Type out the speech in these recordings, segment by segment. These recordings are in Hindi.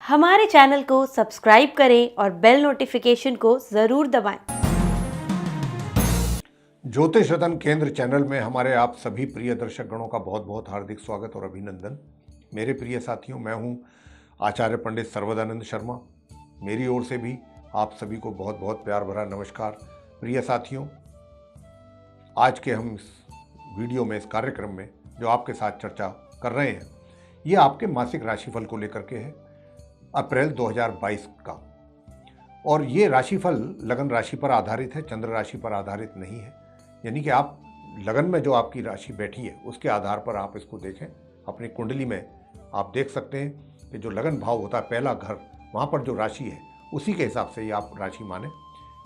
हमारे चैनल को सब्सक्राइब करें और बेल नोटिफिकेशन को ज़रूर दबाएं। ज्योतिष रतन केंद्र चैनल में हमारे आप सभी प्रिय दर्शक गणों का बहुत बहुत हार्दिक स्वागत और अभिनंदन। मेरे प्रिय साथियों, मैं हूं आचार्य पंडित सर्वदानंद शर्मा। मेरी ओर से भी आप सभी को बहुत बहुत प्यार भरा नमस्कार। प्रिय साथियों, आज के हम इस वीडियो में, इस कार्यक्रम में जो आपके साथ चर्चा कर रहे हैं, ये आपके मासिक राशिफल को लेकर के है, अप्रैल 2022 का। और ये राशिफल लगन राशि पर आधारित है, चंद्र राशि पर आधारित नहीं है। यानी कि आप लगन में जो आपकी राशि बैठी है उसके आधार पर आप इसको देखें। अपनी कुंडली में आप देख सकते हैं कि जो लगन भाव होता है, पहला घर, वहाँ पर जो राशि है उसी के हिसाब से ही आप राशि माने,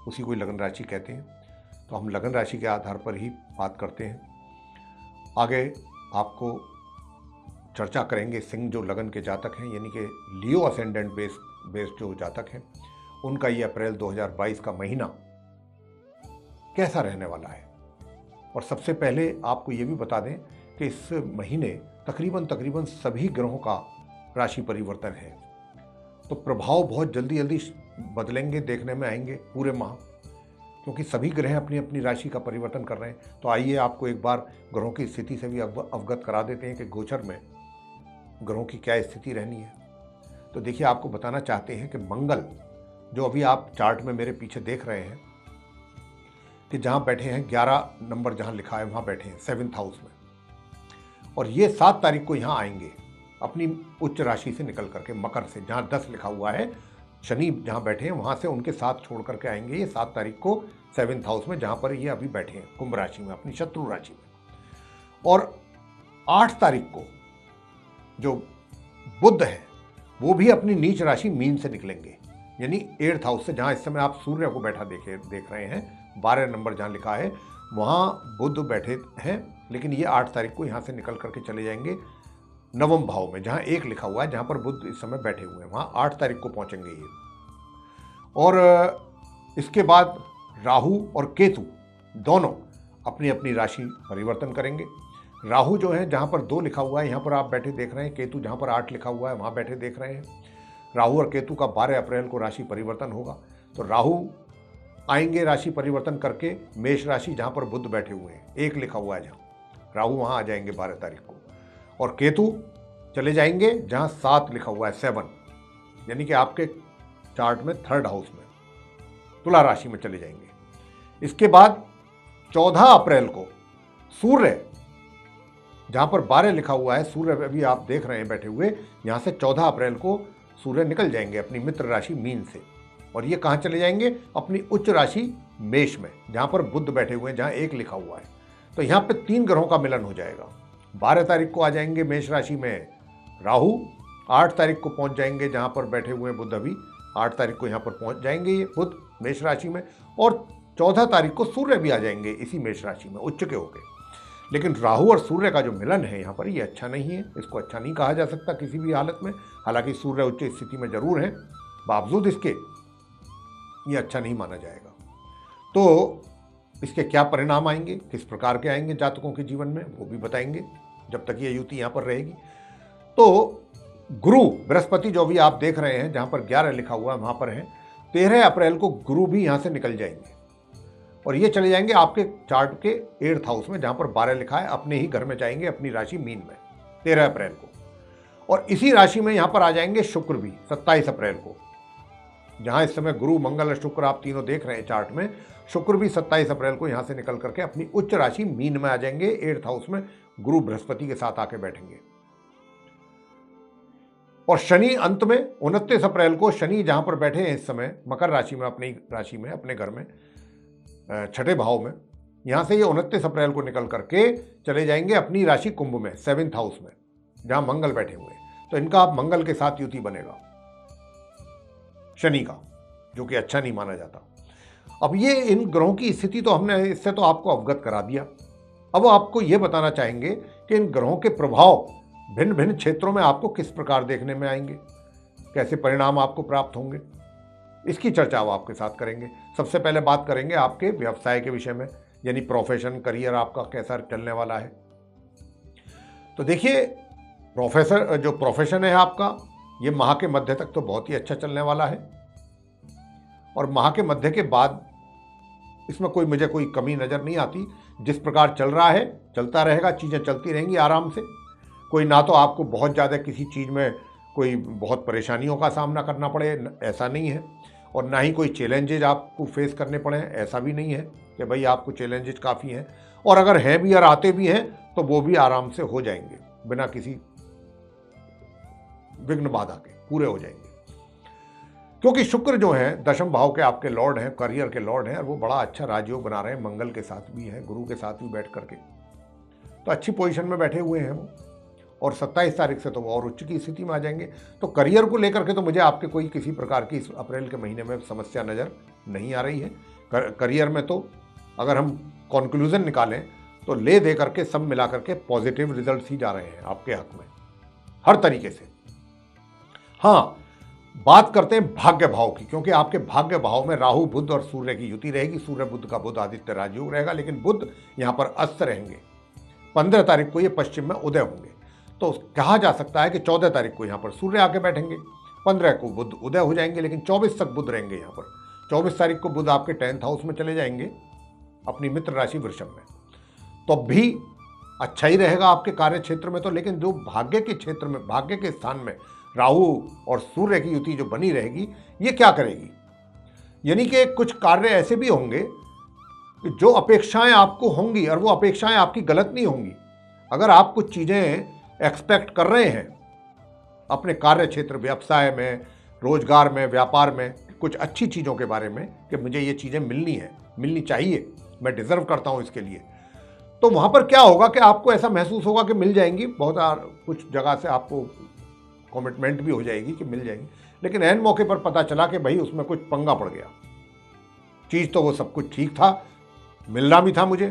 उसी को लगन राशि कहते हैं। तो हम लगन राशि के आधार पर ही बात करते हैं। आगे आपको चर्चा करेंगे सिंह जो लगन के जातक हैं, यानी कि लियो असेंडेंट बेस्ड जो जातक हैं, उनका ये अप्रैल 2022 का महीना कैसा रहने वाला है। और सबसे पहले आपको ये भी बता दें कि इस महीने तकरीबन सभी ग्रहों का राशि परिवर्तन है, तो प्रभाव बहुत जल्दी बदलेंगे, देखने में आएंगे पूरे माह, क्योंकि सभी ग्रह अपनी अपनी राशि का परिवर्तन कर रहे हैं। तो आइए आपको एक बार ग्रहों की स्थिति से भी अवगत करा देते हैं कि गोचर में ग्रहों की क्या स्थिति रहनी है। तो देखिए, आपको बताना चाहते हैं कि मंगल, जो अभी आप चार्ट में मेरे पीछे देख रहे हैं कि जहाँ बैठे हैं 11 नंबर जहाँ लिखा है वहाँ बैठे हैं 7th हाउस में, और ये 7 तारीख को यहाँ आएंगे अपनी उच्च राशि से निकल करके, मकर से, जहाँ 10 लिखा हुआ है। शनि जहाँ बैठे हैं वहाँ से उनके साथ छोड़ करके आएंगे ये 7 तारीख को 7th हाउस में, जहाँ पर ये अभी बैठे हैं कुंभ राशि में, अपनी शत्रु राशि में। और 8 तारीख को जो बुध है वो भी अपनी नीच राशि मीन से निकलेंगे, यानी 8th हाउस से, जहाँ इस समय आप सूर्य को बैठा देख रहे हैं। 12 नंबर जहाँ लिखा है वहाँ बुध बैठे हैं, लेकिन ये 8 तारीख को यहाँ से निकल करके चले जाएंगे नवम भाव में, जहाँ 1 लिखा हुआ है, जहाँ पर बुध इस समय बैठे हुए हैं, वहाँ 8 तारीख को पहुँचेंगे ये। और इसके बाद राहु और केतु दोनों अपनी अपनी राशि परिवर्तन करेंगे। राहु जो है जहाँ पर 2 लिखा हुआ है यहाँ पर आप बैठे देख रहे हैं, केतु जहाँ पर 8 लिखा हुआ है वहाँ बैठे देख रहे हैं। राहु और केतु का 12 अप्रैल को राशि परिवर्तन होगा। तो राहु आएंगे राशि परिवर्तन करके मेष राशि, जहाँ पर बुध बैठे हुए हैं, 1 लिखा हुआ है जहाँ, राहु वहाँ आ जाएंगे 12 तारीख को। और केतु चले जाएंगे जहाँ 7 लिखा हुआ है, 7, यानी कि आपके चार्ट में 3rd हाउस में, तुला राशि में चले जाएंगे। इसके बाद 14 अप्रैल को सूर्य, जहाँ पर 12 लिखा हुआ है, सूर्य अभी आप देख रहे हैं बैठे हुए, यहाँ से 14 अप्रैल को सूर्य निकल जाएंगे अपनी मित्र राशि मीन से, और ये कहाँ चले जाएंगे? अपनी उच्च राशि मेष में, जहाँ पर बुध बैठे हुए हैं, जहाँ 1 लिखा हुआ है। तो यहाँ पे 3 ग्रहों का मिलन हो जाएगा। 12 तारीख को आ जाएंगे मेष राशि में राहु, 8 तारीख को पहुँच जाएंगे जहाँ पर बैठे हुए हैं बुध, अभी 8 तारीख को यहाँ पर पहुँच जाएंगे ये बुध मेष राशि में, और 14 तारीख को सूर्य भी आ जाएंगे इसी मेष राशि में उच्च के होकर। लेकिन राहु और सूर्य का जो मिलन है यहाँ पर, ये अच्छा नहीं है, इसको अच्छा नहीं कहा जा सकता किसी भी हालत में। हालांकि सूर्य उच्च स्थिति में जरूर है, बावजूद इसके ये अच्छा नहीं माना जाएगा। तो इसके क्या परिणाम आएंगे, किस प्रकार के आएंगे जातकों के जीवन में, वो भी बताएंगे जब तक ये युति यहाँ पर रहेगी। तो गुरु बृहस्पति जो भी आप देख रहे हैं, जहाँ पर 11 लिखा हुआ है वहाँ पर है, 13 अप्रैल को गुरु भी यहाँ से निकल जाएंगे और ये चले जाएंगे आपके चार्ट के 8th हाउस में, जहाँ पर 12 लिखा है, अपने ही घर में जाएंगे अपनी राशि मीन में 13 अप्रैल को। और इसी राशि में यहाँ पर आ जाएंगे शुक्र भी 27 अप्रैल को, जहाँ इस समय गुरु, मंगल और शुक्र आप तीनों देख रहे हैं चार्ट में। शुक्र भी 27 अप्रैल को यहाँ से निकल करके अपनी उच्च राशि मीन में आ जाएंगे 8th हाउस में, गुरु बृहस्पति के साथ आके बैठेंगे। और शनि अंत में 29 अप्रैल को, शनि जहाँ पर बैठे हैं इस समय मकर राशि में, अपनी राशि में, अपने घर में 6ठे भाव में, यहाँ से ये 29 अप्रैल को निकल करके चले जाएंगे अपनी राशि कुंभ में 7th हाउस में, जहाँ मंगल बैठे हुए हैं। तो इनका आप मंगल के साथ युति बनेगा शनि का, जो कि अच्छा नहीं माना जाता। अब ये इन ग्रहों की स्थिति तो हमने इससे तो आपको अवगत करा दिया। अब आपको ये बताना चाहेंगे कि इन ग्रहों के प्रभाव भिन्न भिन्न क्षेत्रों में आपको किस प्रकार देखने में आएंगे, कैसे परिणाम आपको प्राप्त होंगे, इसकी चर्चा अब आपके साथ करेंगे। सबसे पहले बात करेंगे आपके व्यवसाय के विषय में, यानी प्रोफेशन, करियर आपका कैसा चलने वाला है। तो देखिए, जो प्रोफेशन है आपका, ये माह के मध्य तक तो बहुत ही अच्छा चलने वाला है और माह के मध्य के बाद इसमें मुझे कोई कमी नज़र नहीं आती। जिस प्रकार चल रहा है चलता रहेगा, चीज़ें चलती रहेंगी आराम से। कोई ना तो आपको बहुत ज़्यादा किसी चीज़ में कोई बहुत परेशानियों का सामना करना पड़े, ऐसा नहीं है, और ना ही कोई चैलेंजेज आपको फेस करने पड़े, ऐसा भी नहीं है कि भाई आपको चैलेंजेज काफ़ी हैं, और अगर हैं भी और आते भी हैं तो वो भी आराम से हो जाएंगे, बिना किसी विघ्न बाधा के पूरे हो जाएंगे। क्योंकि शुक्र जो है दशम भाव के आपके लॉर्ड हैं, करियर के लॉर्ड हैं, और वो बड़ा अच्छा राजयोग बना रहे हैं, मंगल के साथ भी है, गुरु के साथ भी बैठ करके, तो अच्छी पोजीशन में बैठे हुए हैं वो। और 27 तारीख से तो वो और उच्च की स्थिति में आ जाएंगे। तो करियर को लेकर के तो मुझे आपके कोई किसी प्रकार की इस अप्रैल के महीने में समस्या नज़र नहीं आ रही है। करियर में तो अगर हम कंक्लूजन निकालें तो ले दे करके सब मिला करके पॉजिटिव रिजल्ट्स ही जा रहे हैं आपके हक में हर तरीके से। हाँ, बात करते हैं भाग्य भाव की, क्योंकि आपके भाग्य भाव में राहु बुध और सूर्य की युति रहेगी। सूर्य बुध का बुध आदित्य राजयोग रहेगा, लेकिन बुध यहाँ पर अस्त रहेंगे। 15 तारीख को ये पश्चिम में उदय होंगे, तो कहा जा सकता है कि 14 तारीख को यहाँ पर सूर्य आके बैठेंगे, 15 को बुध उदय हो जाएंगे, लेकिन 24 तक बुध रहेंगे यहाँ पर। 24 तारीख को बुध आपके 10th हाउस में चले जाएंगे, अपनी मित्र राशि वृषभ में, तो भी अच्छा ही रहेगा आपके कार्य क्षेत्र में तो। लेकिन जो भाग्य के क्षेत्र में, भाग्य के स्थान में राहु और सूर्य की युति जो बनी रहेगी, ये क्या करेगी, यानी कि कुछ कार्य ऐसे भी होंगे कि जो अपेक्षाएं आपको होंगी, और वो अपेक्षाएं आपकी गलत नहीं होंगी। अगर आप कुछ चीज़ें एक्सपेक्ट कर रहे हैं अपने कार्य क्षेत्र, व्यवसाय में, रोजगार में, व्यापार में, कुछ अच्छी चीज़ों के बारे में कि मुझे ये चीज़ें मिलनी है, मिलनी चाहिए, मैं डिजर्व करता हूँ इसके लिए, तो वहाँ पर क्या होगा कि आपको ऐसा महसूस होगा कि मिल जाएंगी। कुछ जगह से आपको कमिटमेंट भी हो जाएगी कि मिल जाएंगी, लेकिन ऐन मौके पर पता चला कि भाई उसमें कुछ पंगा पड़ गया। चीज़ तो वो सब कुछ ठीक था, मिलना भी था मुझे,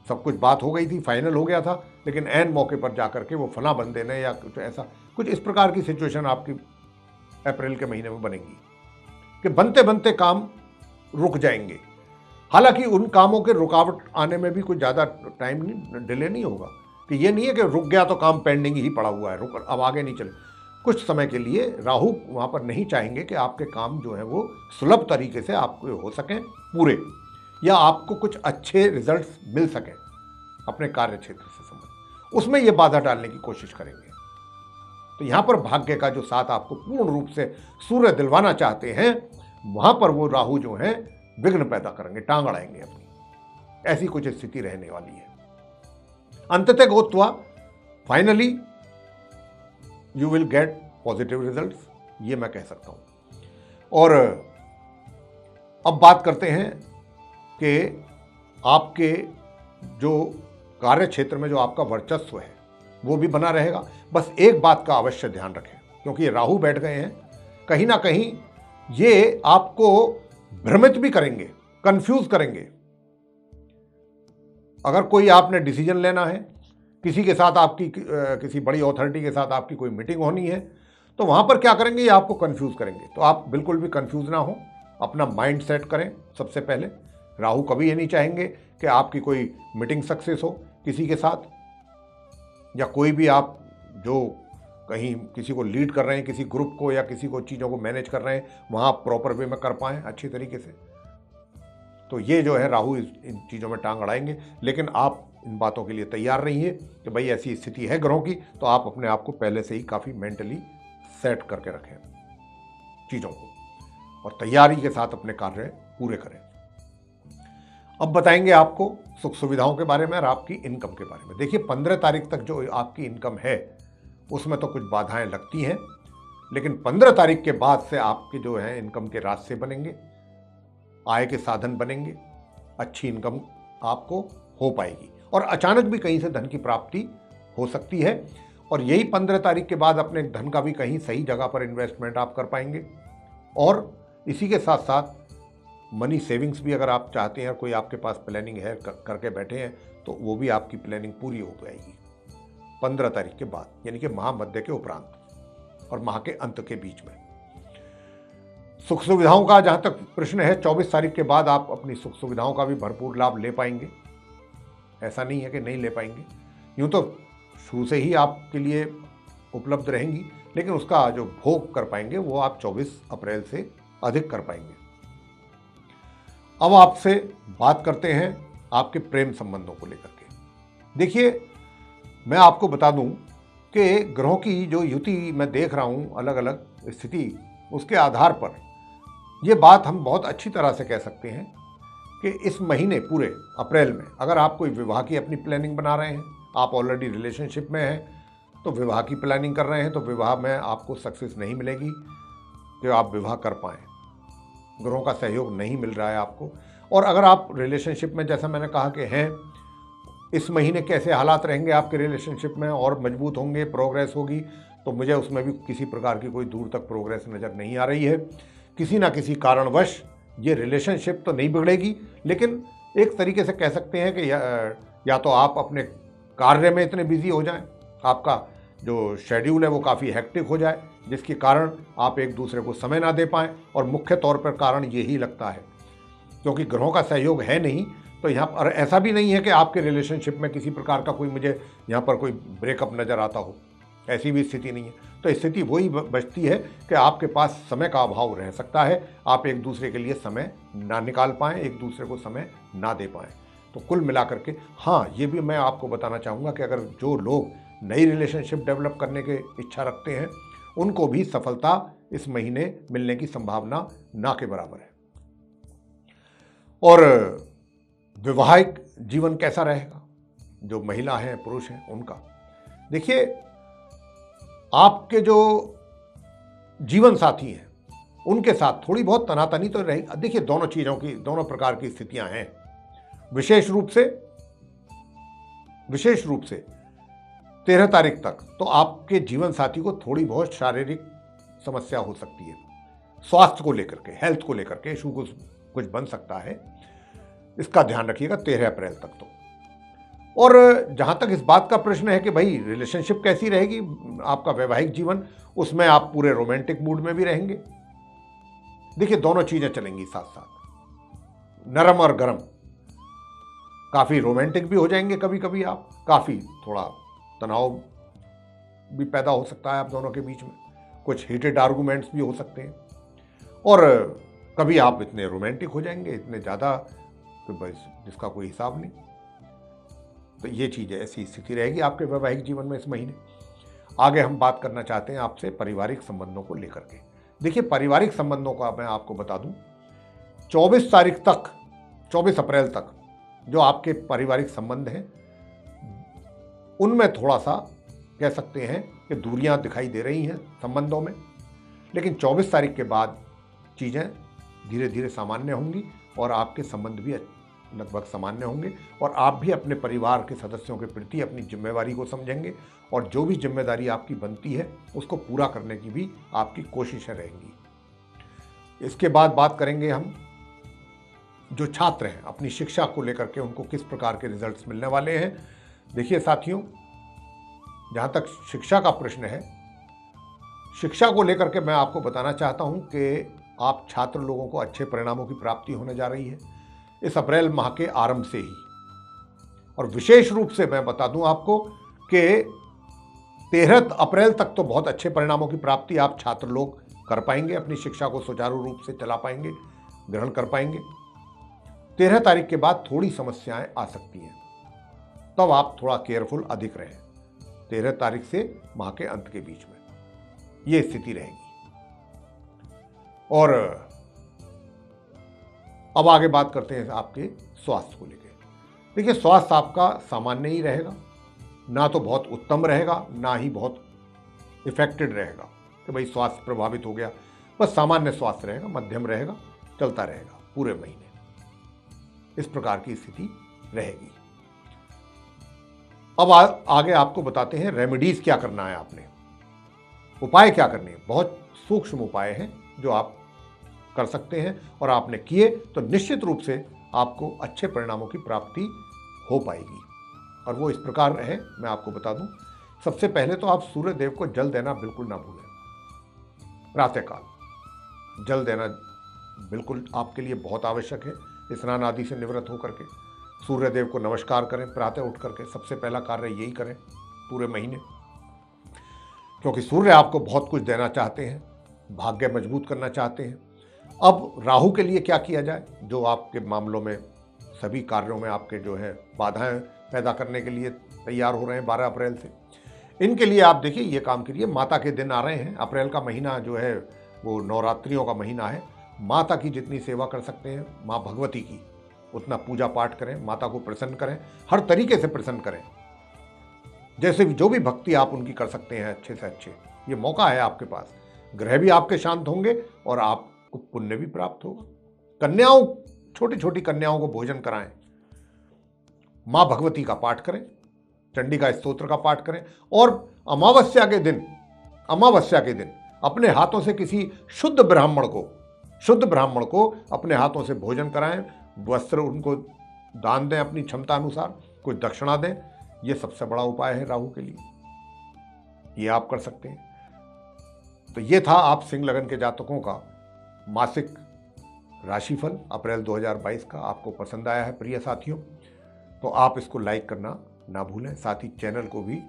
सब कुछ बात हो गई थी, फाइनल हो गया था, लेकिन ऐन मौके पर जाकर के वो फला बन देने या कुछ ऐसा, कुछ इस प्रकार की सिचुएशन आपकी अप्रैल के महीने में बनेगी कि बनते बनते काम रुक जाएंगे। हालांकि उन कामों के रुकावट आने में भी कुछ ज़्यादा टाइम नहीं, डिले नहीं होगा, कि ये नहीं है कि रुक गया तो काम पेंडिंग ही पड़ा हुआ है, रुक अब आगे नहीं चले। कुछ समय के लिए राहु वहाँ पर नहीं चाहेंगे कि आपके काम जो है वो सुलभ तरीके से आपको हो सकें पूरे, या आपको कुछ अच्छे रिजल्ट्स मिल सकें अपने कार्य क्षेत्र से संबंधित, उसमें ये बाधा डालने की कोशिश करेंगे। तो यहाँ पर भाग्य का जो साथ आपको पूर्ण रूप से सूर्य दिलवाना चाहते हैं, वहाँ पर वो राहु जो है विघ्न पैदा करेंगे, टांग अड़ाएंगे अपनी, ऐसी कुछ स्थिति रहने वाली है। अंततः गोत्वा finally you will get positive results, ये मैं कह सकता हूँ। और अब बात करते हैं कि आपके जो कार्य क्षेत्र में जो आपका वर्चस्व है वो भी बना रहेगा। बस एक बात का अवश्य ध्यान रखें, क्योंकि ये राहु बैठ गए हैं, कहीं ना कहीं ये आपको भ्रमित भी करेंगे, कंफ्यूज करेंगे। अगर कोई आपने डिसीजन लेना है, किसी के साथ आपकी किसी बड़ी अथॉरिटी के साथ आपकी कोई मीटिंग होनी है, तो वहाँ पर क्या करेंगे, ये आपको कंफ्यूज करेंगे। तो आप बिल्कुल भी कंफ्यूज ना हो, अपना माइंड सेट करें। सबसे पहले राहु कभी ये नहीं चाहेंगे कि आपकी कोई मीटिंग सक्सेस हो किसी के साथ, या कोई भी आप जो कहीं किसी को लीड कर रहे हैं, किसी ग्रुप को या किसी को चीज़ों को मैनेज कर रहे हैं, वहाँ आप प्रॉपर वे में कर पाएँ अच्छी तरीके से। तो ये जो है राहु इन चीज़ों में टांग अड़ाएंगे। लेकिन आप इन बातों के लिए तैयार रहिए कि भाई ऐसी स्थिति है ग्रहों की, तो आप अपने आप को पहले से ही काफ़ी मेंटली सेट करके रखें चीज़ों को, और तैयारी के साथ अपने कार्य पूरे करें। अब बताएंगे आपको सुख सुविधाओं के बारे में और आपकी इनकम के बारे में। देखिए 15 तारीख तक जो आपकी इनकम है उसमें तो कुछ बाधाएं लगती हैं, लेकिन 15 तारीख के बाद से आपके जो है इनकम के रास्ते बनेंगे, आय के साधन बनेंगे, अच्छी इनकम आपको हो पाएगी, और अचानक भी कहीं से धन की प्राप्ति हो सकती है। और यही 15 तारीख के बाद अपने धन का भी कहीं सही जगह पर इन्वेस्टमेंट आप कर पाएंगे। और इसी के साथ साथ मनी सेविंग्स भी अगर आप चाहते हैं, कोई आपके पास प्लानिंग है करके बैठे हैं, तो वो भी आपकी प्लानिंग पूरी हो जाएगी 15 तारीख के बाद, यानी कि माह मध्य के उपरांत और माह के अंत के बीच में। सुख सुविधाओं का जहाँ तक प्रश्न है, 24 तारीख के बाद आप अपनी सुख सुविधाओं का भी भरपूर लाभ ले पाएंगे, ऐसा नहीं है कि नहीं ले पाएंगे। यूँ तो शुरू से ही आपके लिए उपलब्ध रहेंगी, लेकिन उसका जो भोग कर पाएंगे वो आप 24 अप्रैल से अधिक कर पाएंगे। अब आपसे बात करते हैं आपके प्रेम संबंधों को लेकर के। देखिए, मैं आपको बता दूं कि ग्रहों की जो युति मैं देख रहा हूं, अलग अलग स्थिति, उसके आधार पर यह बात हम बहुत अच्छी तरह से कह सकते हैं कि इस महीने पूरे अप्रैल में अगर आप कोई विवाह की अपनी प्लानिंग बना रहे हैं, आप ऑलरेडी रिलेशनशिप में हैं तो विवाह की प्लानिंग कर रहे हैं, तो विवाह में आपको सक्सेस नहीं मिलेगी कि आप विवाह कर पाएँ। ग्रहों का सहयोग नहीं मिल रहा है आपको। और अगर आप रिलेशनशिप में, जैसा मैंने कहा कि हैं, इस महीने कैसे हालात रहेंगे आपके रिलेशनशिप में, और मजबूत होंगे, प्रोग्रेस होगी, तो मुझे उसमें भी किसी प्रकार की कोई दूर तक प्रोग्रेस नज़र नहीं आ रही है। किसी ना किसी कारणवश ये रिलेशनशिप तो नहीं बिगड़ेगी, लेकिन एक तरीके से कह सकते हैं कि या तो आप अपने कार्य में इतने बिजी हो जाएं, आपका जो शेड्यूल है वो काफ़ी हेक्टिक हो जाए, जिसके कारण आप एक दूसरे को समय ना दे पाएँ। और मुख्य तौर पर कारण यही लगता है, क्योंकि ग्रहों का सहयोग है नहीं, तो यहाँ पर ऐसा भी नहीं है कि आपके रिलेशनशिप में किसी प्रकार का कोई, मुझे यहाँ पर कोई ब्रेकअप नज़र आता हो, ऐसी भी स्थिति नहीं है। तो स्थिति वही बचती है कि आपके पास समय का अभाव रह सकता है, आप एक दूसरे के लिए समय ना निकाल पाएँ, एक दूसरे को समय ना दे पाएँ। तो कुल मिलाकर के हाँ, ये भी मैं आपको बताना चाहूँगा कि अगर जो लोग नई रिलेशनशिप डेवलप करने की इच्छा रखते हैं, उनको भी सफलता इस महीने मिलने की संभावना ना के बराबर है। और वैवाहिक जीवन कैसा रहेगा, जो महिला हैं, पुरुष हैं, उनका देखिए, आपके जो जीवन साथी हैं उनके साथ थोड़ी बहुत तनातनी तो रहेगी। देखिए, दोनों चीज़ों की, दोनों प्रकार की स्थितियां हैं। विशेष रूप से 13 तारीख तक तो आपके जीवन साथी को थोड़ी बहुत शारीरिक समस्या हो सकती है, स्वास्थ्य को लेकर के, हेल्थ को लेकर के इशू कुछ बन सकता है, इसका ध्यान रखिएगा 13 अप्रैल तक तो। और जहाँ तक इस बात का प्रश्न है कि भाई रिलेशनशिप कैसी रहेगी, आपका वैवाहिक जीवन, उसमें आप पूरे रोमांटिक मूड में भी रहेंगे। देखिए, दोनों चीज़ें चलेंगी साथ साथ, नरम और गरम। काफ़ी रोमांटिक भी हो जाएंगे कभी कभी आप, काफ़ी थोड़ा तनाव भी पैदा हो सकता है आप दोनों के बीच में, कुछ हीटेड आर्गूमेंट्स भी हो सकते हैं। और कभी आप इतने रोमांटिक हो जाएंगे, इतने ज़्यादा, तो बस जिसका कोई हिसाब नहीं। तो ये चीज़, ऐसी स्थिति रहेगी आपके वैवाहिक जीवन में इस महीने। आगे हम बात करना चाहते हैं आपसे पारिवारिक संबंधों को लेकर के। देखिए, पारिवारिक संबंधों का मैं आपको बता दूं, 24 तारीख तक, 24 अप्रैल तक जो आपके पारिवारिक संबंध हैं उनमें थोड़ा सा कह सकते हैं कि दूरियां दिखाई दे रही हैं संबंधों में, लेकिन 24 तारीख के बाद चीज़ें धीरे धीरे सामान्य होंगी और आपके संबंध भी लगभग सामान्य होंगे, और आप भी अपने परिवार के सदस्यों के प्रति अपनी जिम्मेवारी को समझेंगे, और जो भी जिम्मेदारी आपकी बनती है उसको पूरा करने की भी आपकी कोशिशें रहेंगी। इसके बाद बात करेंगे हम जो छात्र हैं, अपनी शिक्षा को लेकर के उनको किस प्रकार के रिजल्ट्स मिलने वाले हैं। देखिए साथियों, जहाँ तक शिक्षा का प्रश्न है, शिक्षा को लेकर के मैं आपको बताना चाहता हूँ कि आप छात्र लोगों को अच्छे परिणामों की प्राप्ति होने जा रही है इस अप्रैल माह के आरंभ से ही। और विशेष रूप से मैं बता दूं आपको कि 13 अप्रैल तक तो बहुत अच्छे परिणामों की प्राप्ति आप छात्र लोग कर पाएंगे, अपनी शिक्षा को सुचारू रूप से चला पाएंगे, ग्रहण कर पाएंगे। 13 तारीख के बाद थोड़ी समस्याएं आ सकती हैं, तब आप थोड़ा केयरफुल अधिक रहें। 13 तारीख से माह के अंत के बीच में ये स्थिति रहेगी। और अब आगे बात करते हैं आपके स्वास्थ्य को लेकर। देखिए, स्वास्थ्य आपका सामान्य ही रहेगा, ना तो बहुत उत्तम रहेगा, ना ही बहुत इफेक्टेड रहेगा कि भाई स्वास्थ्य प्रभावित हो गया। बस सामान्य स्वास्थ्य रहेगा, मध्यम रहेगा, चलता रहेगा पूरे महीने, इस प्रकार की स्थिति रहेगी। अब आगे आपको बताते हैं रेमेडीज क्या करना है, आपने उपाय क्या करने हैं। बहुत सूक्ष्म उपाय हैं जो आप कर सकते हैं, और आपने किए तो निश्चित रूप से आपको अच्छे परिणामों की प्राप्ति हो पाएगी। और वो इस प्रकार है, मैं आपको बता दूं। सबसे पहले तो आप सूर्य देव को जल देना बिल्कुल ना भूलें। प्रातःकाल जल देना बिल्कुल आपके लिए बहुत आवश्यक है। स्नान आदि से निवृत्त होकर के सूर्य देव को नमस्कार करें, प्रातः उठ करके सबसे पहला कार्य यही करें पूरे महीने। क्योंकि सूर्य आपको बहुत कुछ देना चाहते हैं, भाग्य मजबूत करना चाहते हैं। अब राहु के लिए क्या किया जाए, जो आपके मामलों में सभी कार्यों में आपके जो है बाधाएं पैदा करने के लिए तैयार हो रहे हैं 12 अप्रैल से। इनके लिए आप देखिए ये काम करिए, माता के दिन आ रहे हैं। अप्रैल का महीना जो है वो नवरात्रियों का महीना है। माता की जितनी सेवा कर सकते हैं, माँ भगवती की, उतना पूजा पाठ करें, माता को प्रसन्न करें, हर तरीके से प्रसन्न करें। जैसे भी जो भी भक्ति आप उनकी कर सकते हैं अच्छे से अच्छे, ये मौका है आपके पास। ग्रह भी आपके शांत होंगे और आपको पुण्य भी प्राप्त होगा। कन्याओं, छोटी छोटी कन्याओं को भोजन कराएं, माँ भगवती का पाठ करें, चंडिका स्तोत्र का पाठ करें, और अमावस्या के दिन अपने हाथों से किसी शुद्ध ब्राह्मण को अपने हाथों से भोजन कराएं, वस्त्र उनको दान दें, अपनी क्षमता अनुसार कुछ दक्षिणा दें। यह सबसे बड़ा उपाय है राहु के लिए, ये आप कर सकते हैं। तो ये था आप सिंह लगन के जातकों का मासिक राशिफल अप्रैल 2022 का। आपको पसंद आया है प्रिय साथियों, तो आप इसको लाइक करना ना भूलें। साथ ही चैनल को भी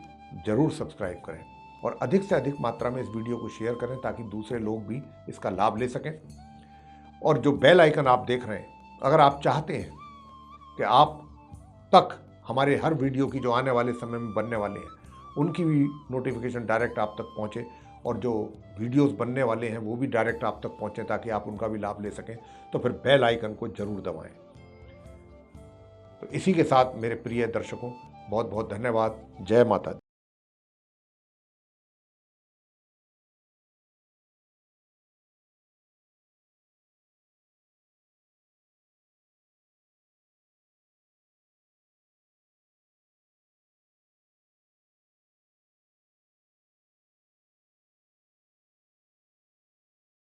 जरूर सब्सक्राइब करें और अधिक से अधिक मात्रा में इस वीडियो को शेयर करें ताकि दूसरे लोग भी इसका लाभ ले सकें। और जो बेल आइकन आप देख रहे हैं, अगर आप चाहते हैं कि आप तक हमारे हर वीडियो की जो आने वाले समय में बनने वाले हैं उनकी भी नोटिफिकेशन डायरेक्ट आप तक पहुंचे, और जो वीडियोस बनने वाले हैं वो भी डायरेक्ट आप तक पहुंचे ताकि आप उनका भी लाभ ले सकें, तो फिर बेल आइकन को जरूर दबाएं। तो इसी के साथ मेरे प्रिय दर्शकों, बहुत बहुत धन्यवाद। जय माता दी।